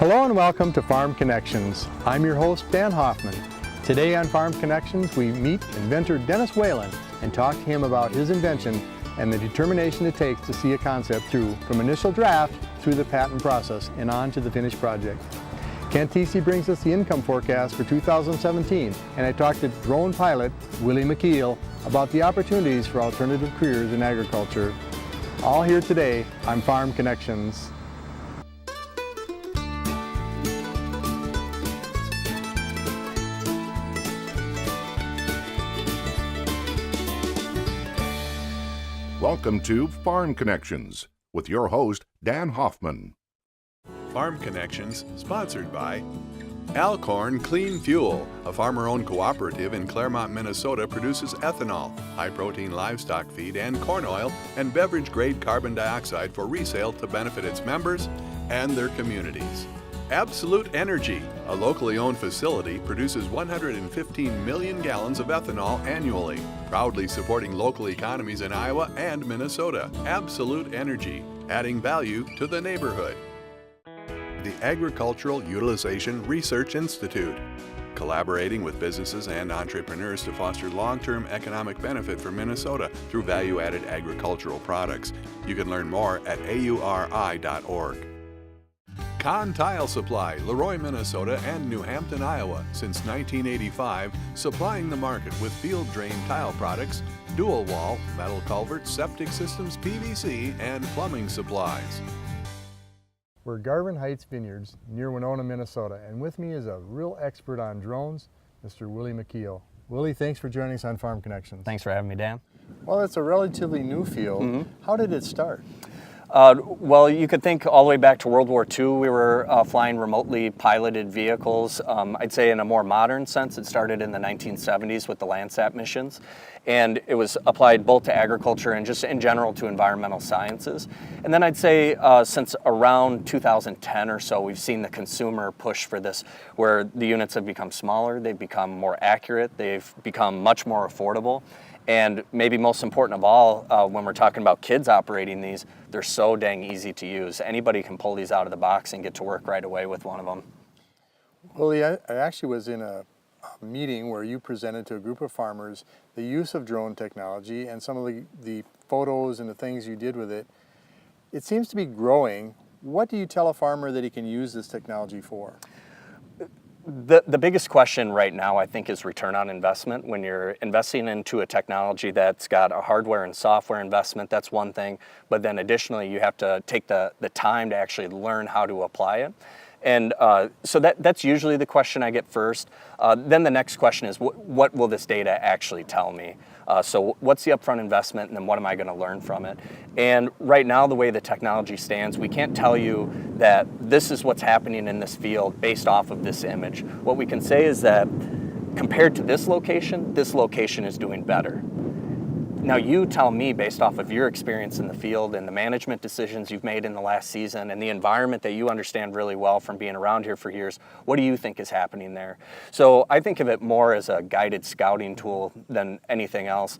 Hello and welcome to Farm Connections. I'm your host, Dan Hoffman. Today on Farm Connections, we meet inventor Dennis Whalen and talk to him about his invention and the determination it takes to see a concept through from initial draft through the patent process and on to the finished project. Kent TC brings us the income forecast for 2017, and I talked to drone pilot Willy Mekeel about the opportunities for alternative careers in agriculture. All here today on Farm Connections. Welcome to Farm Connections with your host, Dan Hoffman. Farm Connections, sponsored by Alcorn Clean Fuel, a farmer-owned cooperative in Claremont, Minnesota, produces ethanol, high-protein livestock feed, and corn oil, and beverage-grade carbon dioxide for resale to benefit its members and their communities. Absolute Energy, a locally owned facility, produces 115 million gallons of ethanol annually, proudly supporting local economies in Iowa and Minnesota. Absolute Energy, adding value to the neighborhood. The Agricultural Utilization Research Institute, collaborating with businesses and entrepreneurs to foster long-term economic benefit for Minnesota through value-added agricultural products. You can learn more at auri.org. Kahn Tile Supply, Leroy, Minnesota, and New Hampton, Iowa, since 1985, supplying the market with field drain tile products, dual wall, metal culverts, septic systems, PVC, and plumbing supplies. We're at Garvin Heights Vineyards near Winona, Minnesota, and with me is a real expert on drones, Mr. Willy Mekeel. Willy, thanks for joining us on Farm Connections. Thanks for having me, Dan. Well, it's a relatively new field. How did it start? Well, you could think all the way back to World War II. We were flying remotely piloted vehicles. I'd say in a more modern sense, it started in the 1970s with the Landsat missions. And it was applied both to agriculture and just in general to environmental sciences. And then I'd say since around 2010 or so, we've seen the consumer push for this, where the units have become smaller, they've become more accurate, they've become much more affordable. And maybe most important of all, when we're talking about kids operating these, they're so dang easy to use. Anybody can pull these out of the box and get to work right away with one of them. Willy, I actually was in a meeting where you presented to a group of farmers the use of drone technology and some of the photos and the things you did with it. It seems to be growing. What do you tell a farmer that he can use this technology for? The biggest question right now, I think, is return on investment. When you're investing into a technology that's got a hardware and software investment, that's one thing. But then additionally, you have to take the time to actually learn how to apply it. And so that's usually the question I get first. Then the next question is, what will this data actually tell me? So what's the upfront investment, and then what am I going to learn from it? And right now, the way the technology stands, we can't tell you that this is what's happening in this field based off of this image. What we can say is that compared to this location is doing better. Now you tell me, based off of your experience in the field and the management decisions you've made in the last season and the environment that you understand really well from being around here for years, what do you think is happening there? So I think of it more as a guided scouting tool than anything else.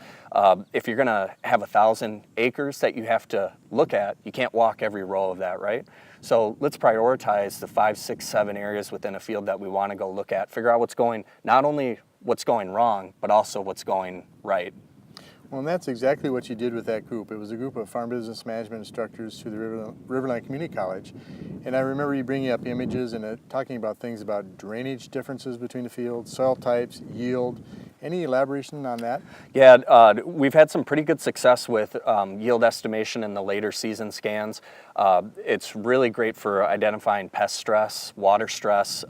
If you're gonna have 1,000 acres that you have to look at, you can't walk every row of that, right? So let's prioritize the 5, 6, 7 areas within a field that we wanna go look at, figure out not only what's going wrong, but also what's going right. Well, and that's exactly what you did with that group. It was a group of farm business management instructors through the Riverline Community College. And I remember you bringing up images and talking about things about drainage differences between the fields, soil types, yield. Any elaboration on that? Yeah, we've had some pretty good success with yield estimation in the later season scans. It's really great for identifying pest stress, water stress.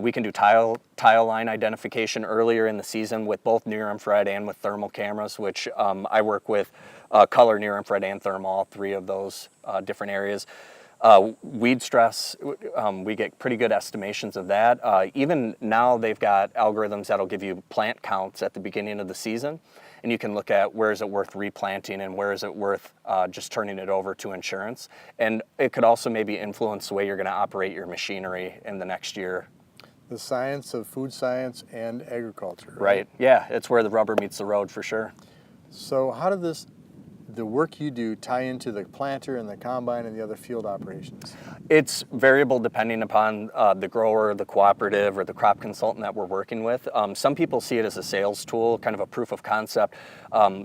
We can do tile line identification earlier in the season with both near-infrared and with thermal cameras, which I work with color, near-infrared, and thermal, all 3 of those different areas. Weed stress, we get pretty good estimations of that. Even now they've got algorithms that'll give you plant counts at the beginning of the season, and you can look at where is it worth replanting and where is it worth just turning it over to insurance. And it could also maybe influence the way you're gonna operate your machinery in the next year. The science of food science and agriculture. Right, yeah, it's where the rubber meets the road for sure. So how did this the work you do tie into the planter and the combine and the other field operations? It's variable depending upon the grower, the cooperative, or the crop consultant that we're working with. Some people see it as a sales tool, kind of a proof of concept.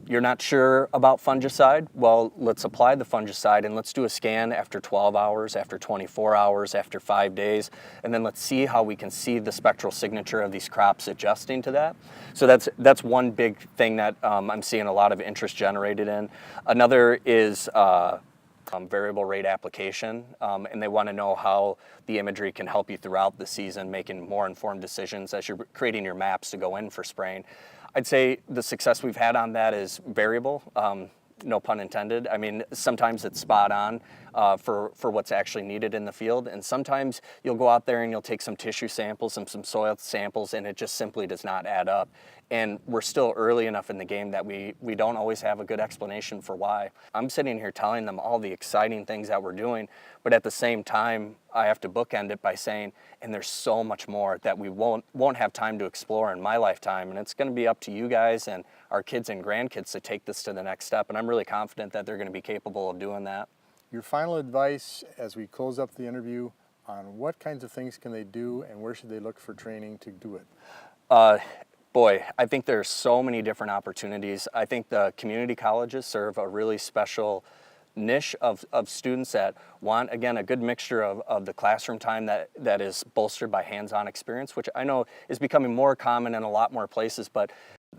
You're not sure about fungicide? Well, let's apply the fungicide and let's do a scan after 12 hours, after 24 hours, after 5 days, and then let's see how we can see the spectral signature of these crops adjusting to that. So that's one big thing that I'm seeing a lot of interest generated in. Another is variable rate application, and they want to know how the imagery can help you throughout the season, making more informed decisions as you're creating your maps to go in for spraying. I'd say the success we've had on that is variable, no pun intended. I mean, sometimes it's spot on for what's actually needed in the field, and sometimes you'll go out there and you'll take some tissue samples and some soil samples, and it just simply does not add up. And we're still early enough in the game that we don't always have a good explanation for why. I'm sitting here telling them all the exciting things that we're doing, but at the same time, I have to bookend it by saying, and there's so much more that we won't have time to explore in my lifetime, and it's going to be up to you guys and our kids and grandkids to take this to the next step, and I'm really confident that they're going to be capable of doing that. Your final advice as we close up the interview on what kinds of things can they do and where should they look for training to do it? Boy, I think there's so many different opportunities. I think the community colleges serve a really special niche of students that want, again, a good mixture of the classroom time that is bolstered by hands-on experience, which I know is becoming more common in a lot more places, but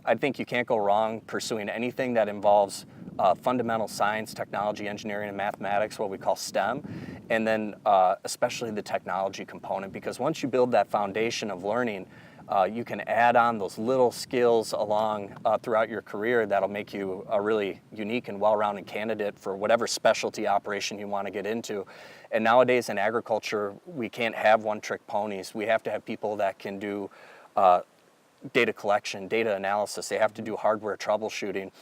I think you can't go wrong pursuing anything that involves fundamental science, technology, engineering, and mathematics, what we call STEM, and then especially the technology component, because once you build that foundation of learning, you can add on those little skills along throughout your career that'll make you a really unique and well-rounded candidate for whatever specialty operation you want to get into. And nowadays in agriculture, we can't have one-trick ponies. We have to have people that can do data collection, data analysis. They have to do hardware troubleshooting.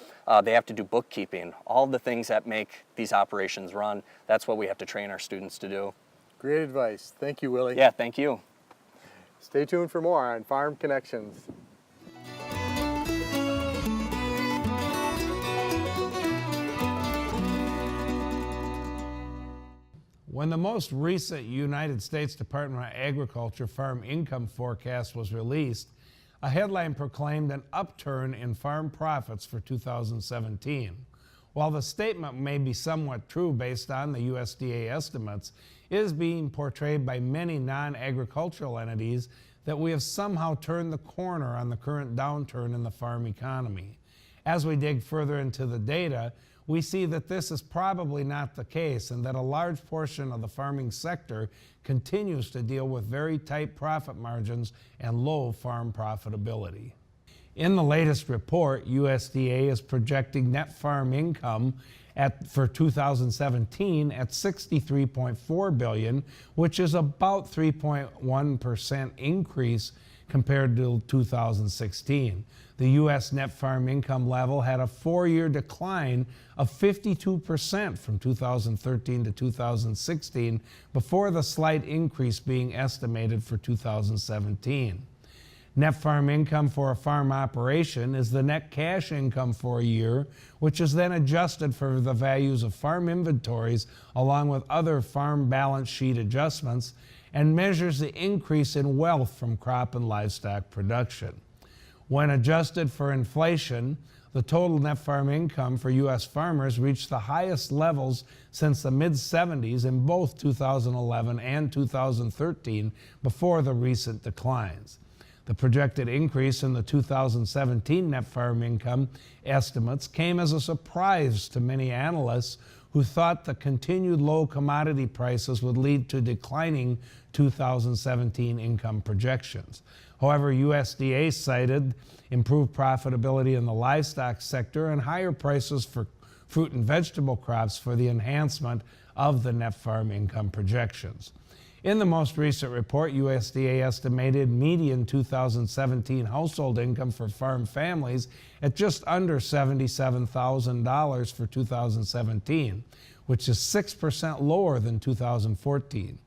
They have to do bookkeeping. All the things that make these operations run, that's what we have to train our students to do. Great advice. Thank you, Willie. Yeah, thank you. Stay tuned for more on Farm Connections. When the most recent United States Department of Agriculture farm income forecast was released, a headline proclaimed an upturn in farm profits for 2017. While the statement may be somewhat true based on the USDA estimates, it is being portrayed by many non-agricultural entities that we have somehow turned the corner on the current downturn in the farm economy. As we dig further into the data, we see that this is probably not the case and that a large portion of the farming sector continues to deal with very tight profit margins and low farm profitability. In the latest report, USDA is projecting net farm income for 2017 at $63.4 billion, which is about 3.1% increase compared to 2016. The U.S. net farm income level had a 4-year decline of 52% from 2013 to 2016, before the slight increase being estimated for 2017. Net farm income for a farm operation is the net cash income for a year, which is then adjusted for the values of farm inventories along with other farm balance sheet adjustments, and measures the increase in wealth from crop and livestock production. When adjusted for inflation, the total net farm income for U.S. farmers reached the highest levels since the mid-70s in both 2011 and 2013, before the recent declines. The projected increase in the 2017 net farm income estimates came as a surprise to many analysts who thought the continued low commodity prices would lead to declining 2017 income projections. However, USDA cited improved profitability in the livestock sector and higher prices for fruit and vegetable crops for the enhancement of the net farm income projections. In the most recent report, USDA estimated median 2017 household income for farm families at just under $77,000 for 2017, which is 6% lower than 2014.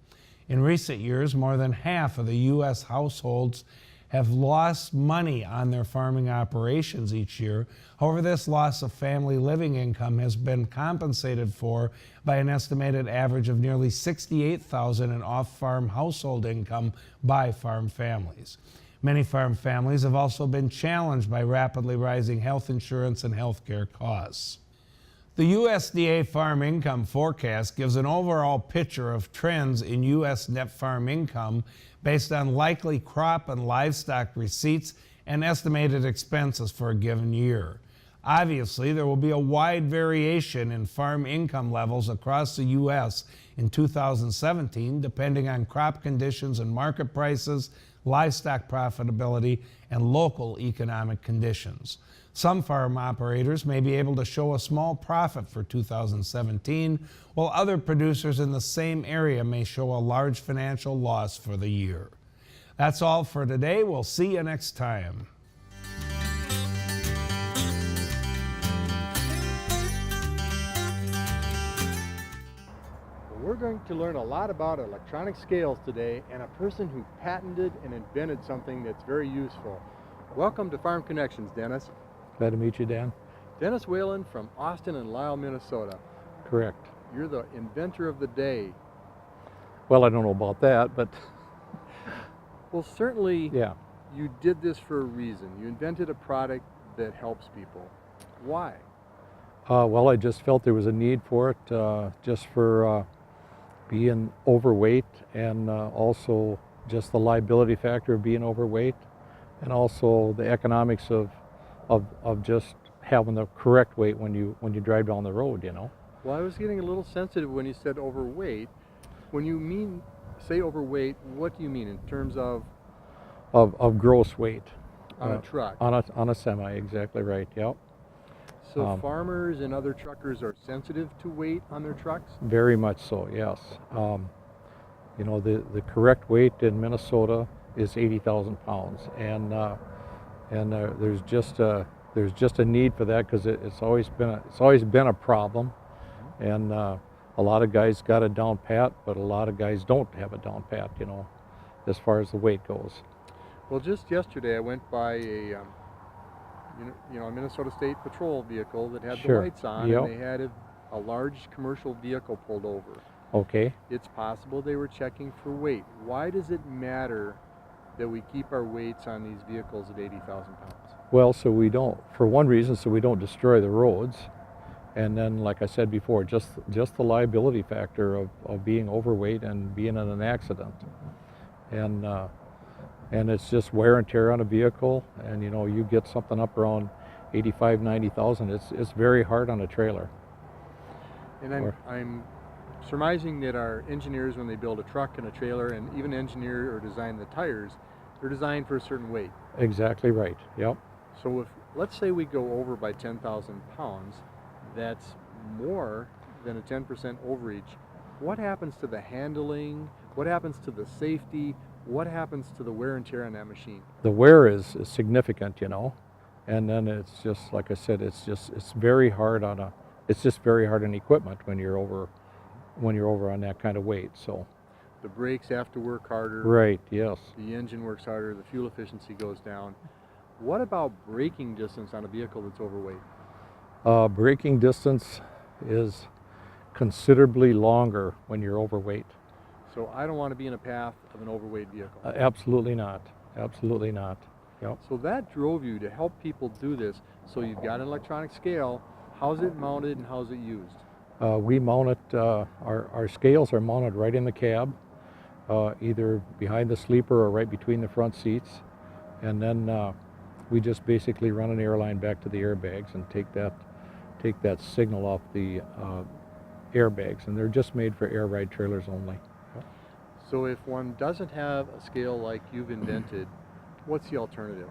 In recent years, more than half of the U.S. households have lost money on their farming operations each year. However, this loss of family living income has been compensated for by an estimated average of nearly $68,000 in off-farm household income by farm families. Many farm families have also been challenged by rapidly rising health insurance and health care costs. The USDA Farm Income Forecast gives an overall picture of trends in U.S. net farm income based on likely crop and livestock receipts and estimated expenses for a given year. Obviously, there will be a wide variation in farm income levels across the U.S. in 2017, depending on crop conditions and market prices, livestock profitability, and local economic conditions. Some farm operators may be able to show a small profit for 2017, while other producers in the same area may show a large financial loss for the year. That's all for today. We'll see you next time. We're going to learn a lot about electronic scales today and a person who patented and invented something that's very useful. Welcome to Farm Connections, Dennis. Glad to meet you, Dan. Dennis Whalen from Austin and Lyle, Minnesota. Correct. You're the inventor of the day. Well, I don't know about that, but Well, certainly yeah. you did this for a reason. You invented a product that helps people. Why? Well, I just felt there was a need for it, just for being overweight, and also just the liability factor of being overweight, and also the economics of just having the correct weight when you drive down the road, you know. Well, I was getting a little sensitive when you said overweight. When you say overweight, what do you mean in terms of gross weight on a truck? on a semi, exactly right. Yep. So farmers and other truckers are sensitive to weight on their trucks? Very much so, yes. You know, the correct weight in Minnesota is 80,000 pounds, and there's just a need for that, because it's always been a problem, and a lot of guys got it down pat, but a lot of guys don't have it down pat, you know, as far as the weight goes. Well, just yesterday I went by a a Minnesota State Patrol vehicle that had Sure. the lights on, Yep. and they had a large commercial vehicle pulled over. Okay. It's possible they were checking for weight. Why does it matter that we keep our weights on these vehicles at 80,000 pounds? Well, so we don't, for one reason, so we don't destroy the roads, and then, like I said before, just the liability factor of being overweight and being in an accident, and it's just wear and tear on a vehicle, and you know, you get something up around 85, 90,000, it's very hard on a trailer. And I'm surmising that our engineers, when they build a truck and a trailer, and even engineer or design the tires, they're designed for a certain weight. Exactly right. Yep. So if, let's say we go over by 10,000 pounds, that's more than a 10% overreach. What happens to the handling? What happens to the safety? What happens to the wear and tear on that machine? The wear is significant, you know, and then it's just, like I said, it's very hard on equipment when you're over on that kind of weight. So The brakes have to work harder. right, yes. The engine works harder. The fuel efficiency goes down. What about braking distance on a vehicle that's overweight? Braking distance is considerably longer when you're overweight. So I don't want to be in a path of an overweight vehicle. Absolutely not. Absolutely not. Yep. So that drove you to help people do this. So you've got an electronic scale. How's it mounted and how's it used? We mount it, our scales are mounted right in the cab, either behind the sleeper or right between the front seats. And then we just basically run an air line back to the airbags and take that signal off the airbags. And they're just made for air ride trailers only. So if one doesn't have a scale like you've invented, what's the alternative?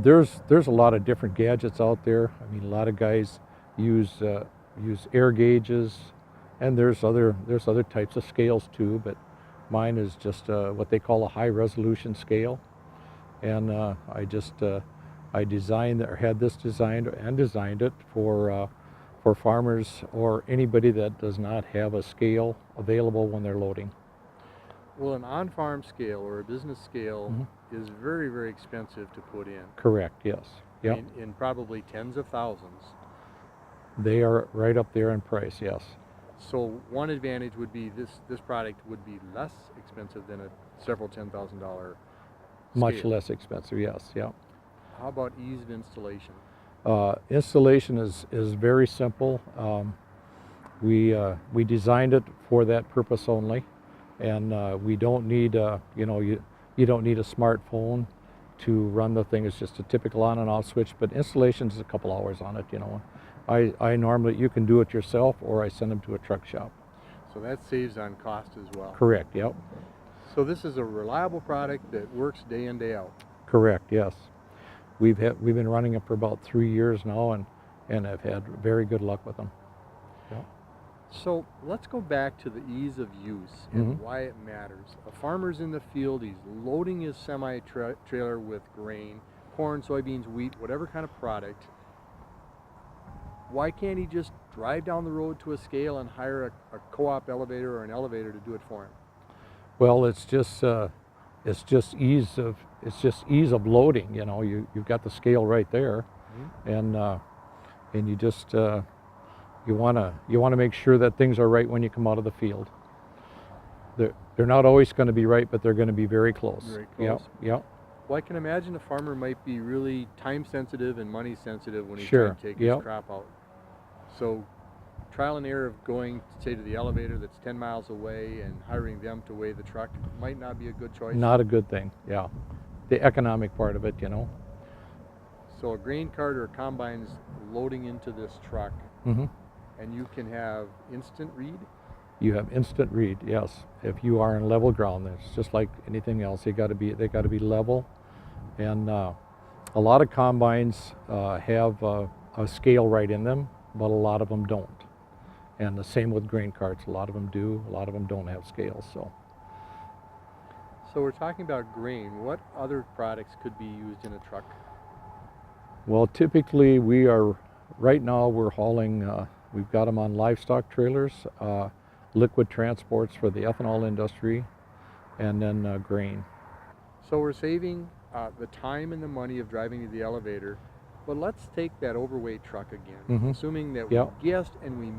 There's a lot of different gadgets out there. I mean, a lot of guys use air gauges, and there's other types of scales too. But mine is just what they call a high resolution scale, and I designed it for farmers or anybody that does not have a scale available when they're loading. Well, an on-farm scale or a business scale is very, very expensive to put in. Correct, yes. Yep. In probably tens of thousands. They are right up there in price, yes. So one advantage would be this product would be less expensive than a several $10,000 Much scale. less expensive, yes, yeah. How about ease of installation? Installation is very simple. We designed it for that purpose only, and we don't need you don't need a smartphone to run the thing. It's just a typical on and off switch, but installation is a couple hours on it, you know. I normally, you can do it yourself, or I send them to a truck shop. So that saves on cost as well. Correct, yep. So this is a reliable product that works day in, day out. Correct, yes. We've been running it for about 3 years now, and have had very good luck with them. Yep. So let's go back to the ease of use and why it matters. A farmer's in the field, he's loading his semi-trailer with grain, corn, soybeans, wheat, whatever kind of product. Why can't he just drive down the road to a scale and hire a co-op elevator or an elevator to do it for him? Well, it's just ease of loading. You know, you've got the scale right there, and you just you want to make sure that things are right when you come out of the field. They're not always going to be right, but they're going to be very close. Very close. Yep. Well, I can imagine a farmer might be really time sensitive and money sensitive when he's Sure. trying to take his crop out. So trial and error of going, say, to the elevator that's 10 miles away and hiring them to weigh the truck might not be a good choice. Not a good thing, yeah. The economic part of it, you know. So a grain cart or a combine's loading into this truck, and you can have instant read? You have instant read, yes. If you are in level ground, it's just like anything else. They got to be level, and a lot of combines have a scale right in them, but a lot of them don't. And the same with grain carts. A lot of them do. A lot of them don't have scales. So we're talking about grain. What other products could be used in a truck? well, typically right now we're hauling. We've got them on livestock trailers, liquid transports for the ethanol industry, and then grain. So we're saving the time and the money of driving to the elevator, but let's take that overweight truck again, assuming that we guessed and we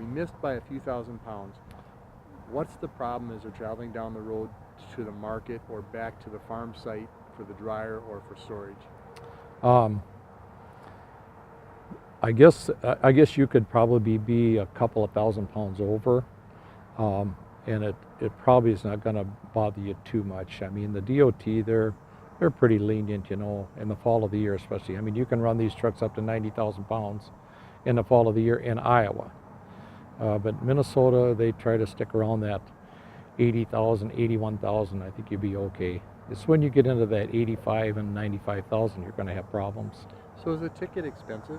missed by a few thousand pounds. What's the problem as they're traveling down the road to the market or back to the farm site for the dryer or for storage? I guess you could probably be a couple of thousand pounds over, and it probably is not going to bother you too much. I mean, the DOT, they're pretty lenient, you know, in the fall of the year especially. I mean, you can run these trucks up to 90,000 pounds in the fall of the year in Iowa. But Minnesota, they try to stick around that 80,000, 81,000. I think you'd be okay. It's when you get into that 85 and 95,000 you're going to have problems. So is the ticket expensive?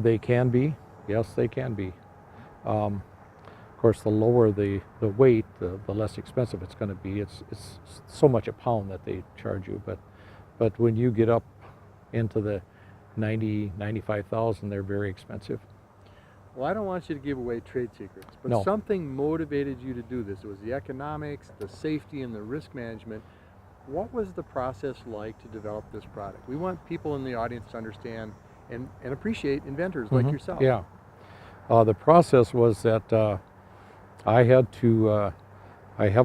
They can be. Yes, they can be. Of course, the lower the weight, the less expensive it's going to be. It's so much a pound that they charge you. But when you get up into the 90, 95,000, they're very expensive. Well, I don't want you to give away trade secrets, but No. something motivated you to do this. It was the economics, the safety, and the risk management. What was the process like to develop this product? We want people in the audience to understand and appreciate inventors like yourself. Yeah. The process was that I have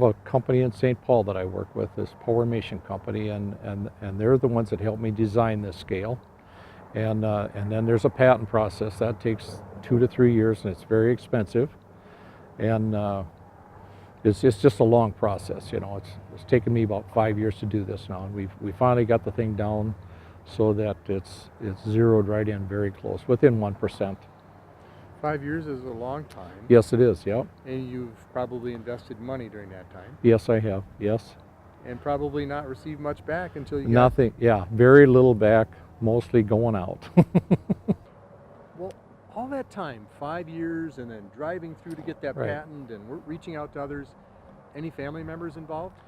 a company in St. Paul that I work with, this Power Mation company, and they're the ones that helped me design this scale. And then there's a patent process that takes 2 to 3 years, and it's very expensive. And it's just a long process, you know. It's taken me about 5 years to do this now, and we finally got the thing down so that it's zeroed right in very close, within 1%. 5 years is a long time. Yes, it is. Yep. And you've probably invested money during that time. Yes, I have. Yes. And probably not received much back until you got... Nothing. Yeah, very little back, mostly going out. Well, all that time, 5 years, and then driving through to get that Right. patent and reaching out to others. Any family members involved?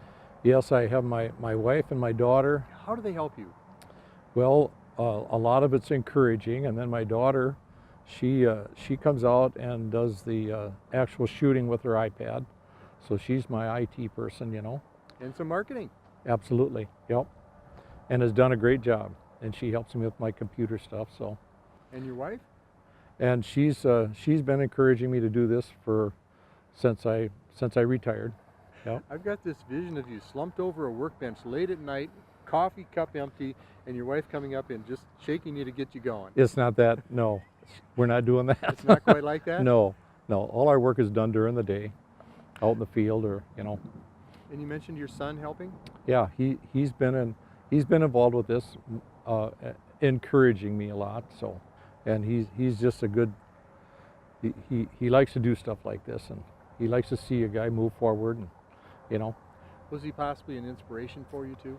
Yes, I have my wife and my daughter. How do they help you? Well, a lot of it's encouraging, and then my daughter, she comes out and does the actual shooting with her iPad. So she's my IT person, you know. And some marketing. absolutely, yep. And has done a great job. And she helps me with my computer stuff, so. And your wife? And she's been encouraging me to do this since I retired. Yep. I've got this vision of you slumped over a workbench late at night, coffee cup empty, and your wife coming up and just shaking you to get you going. It's not that, no. We're not doing that. It's not quite like that? No. All our work is done during the day, out in the field or, you know. And you mentioned your son helping? Yeah, he's been involved with this, encouraging me a lot. So, and he's just a good. He likes to do stuff like this, and he likes to see a guy move forward, and you know. Was he possibly an inspiration for you too?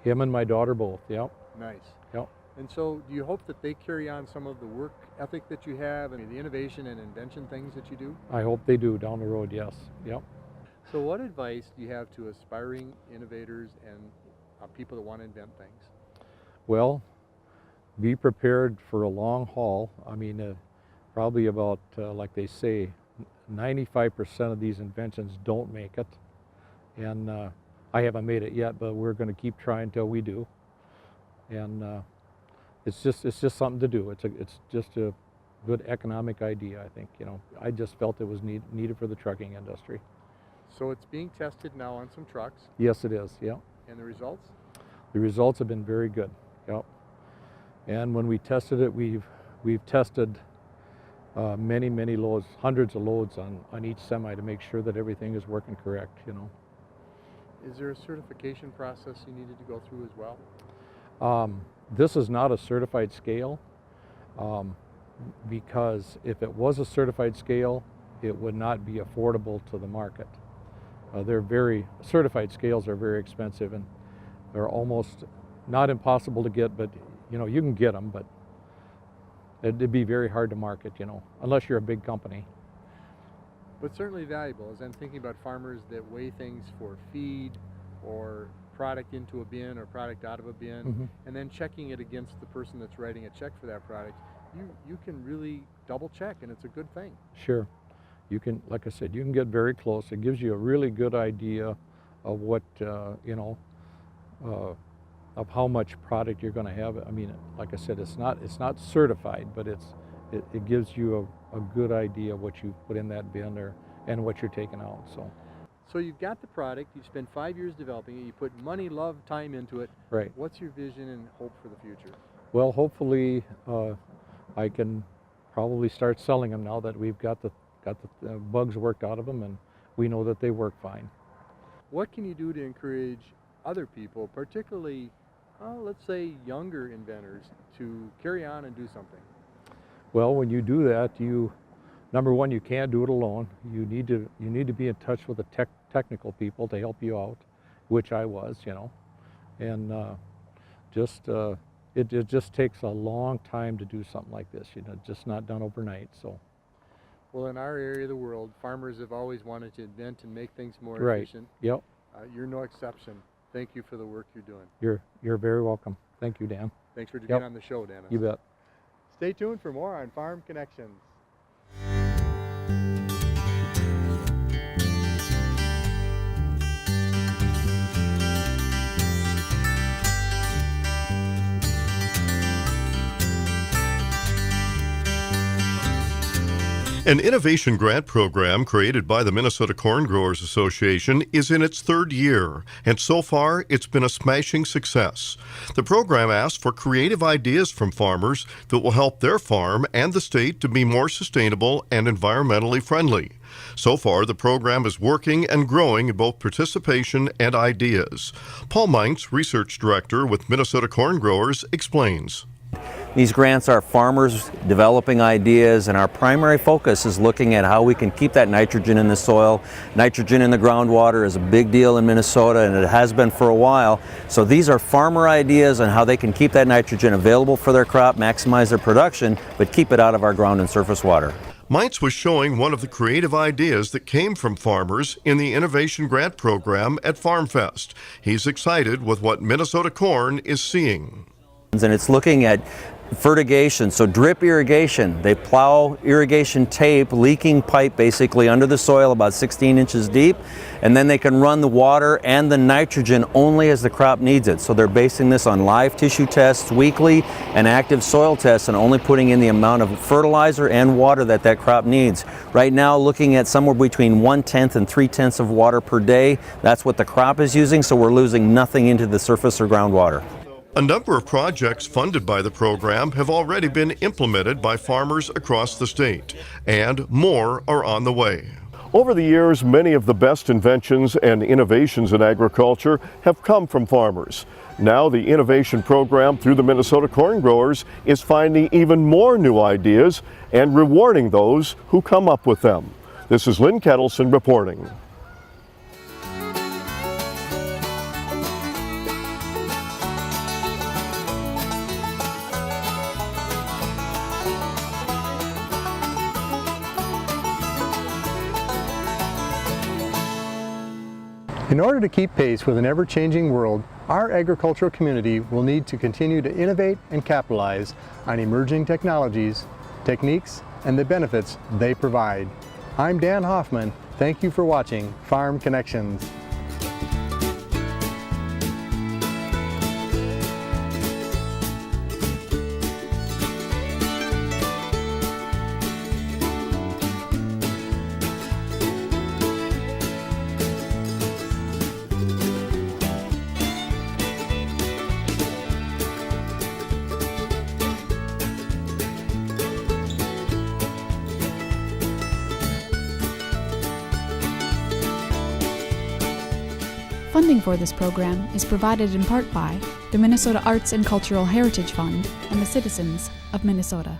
Him and my daughter both. Yep. Nice. Yep. And so, do you hope that they carry on some of the work ethic that you have and the innovation and invention things that you do? I hope they do down the road. Yes. Yep. So, what advice do you have to aspiring innovators and people that want to invent things? Well, be prepared for a long haul. I mean, probably about, like they say, 95% of these inventions don't make it. And I haven't made it yet, but we're going to keep trying till we do. And it's just something to do. It's just a good economic idea, I think. You know, I just felt it was needed for the trucking industry. So it's being tested now on some trucks. Yes, it is. Yeah. And the results? The results have been very good. Yep. And when we tested it, we've tested many loads, hundreds of loads on each semi to make sure that everything is working correct. You know. Is there a certification process you needed to go through as well? This is not a certified scale because if it was a certified scale, it would not be affordable to the market. Certified scales are very expensive, and they're almost not impossible to get, but you know, you can get them, but it'd be very hard to market, you know, unless you're a big company. But certainly valuable, as I'm thinking about farmers that weigh things for feed or product into a bin or product out of a bin, and then checking it against the person that's writing a check for that product. You can really double check, and it's a good thing. Sure. You can, like I said, you can get very close. It gives you a really good idea of what, you know, of how much product you're going to have. I mean, like I said, it's not certified, but it gives you a good idea of what you put in that bin and what you're taking out. So you've got the product, you've spent 5 years developing it, you put money, love, time into it. Right. What's your vision and hope for the future? Well, hopefully I can probably start selling them now that we've got the bugs worked out of them, and we know that they work fine. What can you do to encourage other people, particularly, let's say younger inventors, to carry on and do something? Well, when you do that, number one, you can't do it alone. You need to be in touch with the technical people to help you out, which I was, you know, and it just takes a long time to do something like this. You know, just not done overnight. So. Well, in our area of the world, farmers have always wanted to invent and make things more efficient. Yep. You're no exception. Thank you for the work you're doing. You're very welcome. Thank you, Dan. Thanks for being on the show, Dennis. You bet. Stay tuned for more on Farm Connections. An innovation grant program created by the Minnesota Corn Growers Association is in its third year, and so far it's been a smashing success. The program asks for creative ideas from farmers that will help their farm and the state to be more sustainable and environmentally friendly. So far, the program is working and growing in both participation and ideas. Paul Meintz, Research Director with Minnesota Corn Growers, explains. These grants are farmers developing ideas, and our primary focus is looking at how we can keep that nitrogen in the soil. Nitrogen in the groundwater is a big deal in Minnesota, and it has been for a while. So these are farmer ideas on how they can keep that nitrogen available for their crop, maximize their production, but keep it out of our ground and surface water. Meintz was showing one of the creative ideas that came from farmers in the Innovation Grant Program at FarmFest. He's excited with what Minnesota Corn is seeing. And it's looking at fertigation, so drip irrigation. They plow irrigation tape, leaking pipe basically under the soil about 16 inches deep, and then they can run the water and the nitrogen only as the crop needs it. So they're basing this on live tissue tests weekly and active soil tests, and only putting in the amount of fertilizer and water that that crop needs. Right now looking at somewhere between 1/10 and 3/10 of water per day. That's what the crop is using, so we're losing nothing into the surface or groundwater. A number of projects funded by the program have already been implemented by farmers across the state, and more are on the way. Over the years, many of the best inventions and innovations in agriculture have come from farmers. Now the innovation program through the Minnesota Corn Growers is finding even more new ideas and rewarding those who come up with them. This is Lynn Kettleson reporting. In order to keep pace with an ever-changing world, our agricultural community will need to continue to innovate and capitalize on emerging technologies, techniques, and the benefits they provide. I'm Dan Hoffman. Thank you for watching Farm Connections. Funding for this program is provided in part by the Minnesota Arts and Cultural Heritage Fund and the citizens of Minnesota.